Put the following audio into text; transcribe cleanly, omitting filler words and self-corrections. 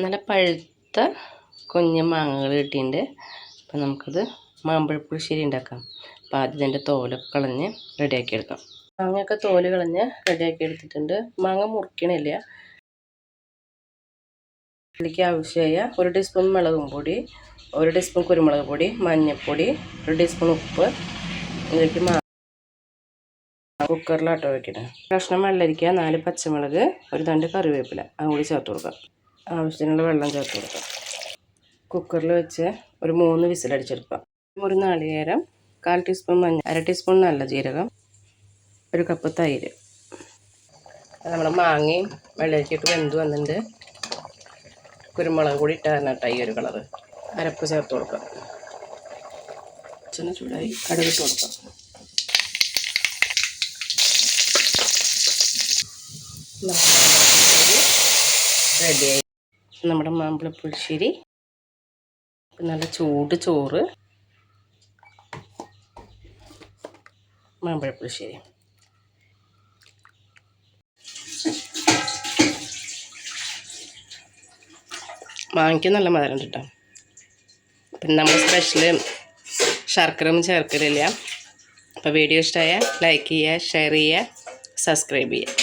നല്ല പഴുത്ത കുഞ്ഞ് മാങ്ങകൾ കിട്ടിയിട്ടുണ്ട്. അപ്പം നമുക്കത് മാമ്പഴപ്പുളിശ്ശേരി ഉണ്ടാക്കാം. അപ്പോൾ ആദ്യം ഇതിൻ്റെ തോലൊക്കെ കളഞ്ഞ് റെഡിയാക്കി എടുക്കാം. മാങ്ങയൊക്കെ തോല് കളഞ്ഞ് റെഡിയാക്കി എടുത്തിട്ടുണ്ട്. മാങ്ങ മുറിക്കണില്ല. ഇതിലേക്ക് ആവശ്യമായ 1 ടീസ്പൂൺ മുളകും പൊടി, 1 ടീസ്പൂൺ കുരുമുളക് പൊടി, മഞ്ഞൾപ്പൊടി, 1 ടീസ്പൂൺ ഉപ്പ്. ഇതിലേക്ക് കുക്കറിലാട്ടോ വയ്ക്കണം. കഷ്ണം വെള്ളരിക്ക, 4 പച്ചമുളക്, ഒരു തണ്ട് കറിവേപ്പില അതുകൂടി ചേർത്ത് കൊടുക്കാം. ആവശ്യത്തിനുള്ള വെള്ളം ചേർത്ത് കൊടുക്കാം. കുക്കറിൽ വെച്ച് ഒരു 3 വിസിലടിച്ചെടുക്കാം. ഒരു നാളികേരം, 1/4 ടീസ്പൂൺ മഞ്ഞൾ, 1/2 ടീസ്പൂൺ നല്ല ജീരകം, 1 കപ്പ് തൈര്. നമ്മൾ മാങ്ങയും വെള്ളരിക്കൊക്കെ വെന്ത് വന്നിട്ടുണ്ട്. കുരുമുളക് പൊടി ഇട്ടാണ് കേട്ടോ ഈ ഒരു കളറ്. അരപ്പ് ചേർത്ത് കൊടുക്കാം. ചൂടായി കടുകിട്ട് കൊടുക്കാം. റെഡിയായി നമ്മുടെ മാമ്പഴപ്പുളിശ്ശേരി. നല്ല ചൂട് ചോറ്, മാമ്പഴപ്പുളിശ്ശേരി. മാങ്ങയ്ക്ക് നല്ല മധുരം കിട്ടാം. പിന്നെ നമ്മൾ സ്പെഷ്യൽ ശർക്കര ഒന്നും ചേർക്കലില്ല. അപ്പോൾ വീഡിയോ ഇഷ്ടമായാൽ ലൈക്ക് ചെയ്യുക, ഷെയർ ചെയ്യുക, സബ്സ്ക്രൈബ് ചെയ്യുക.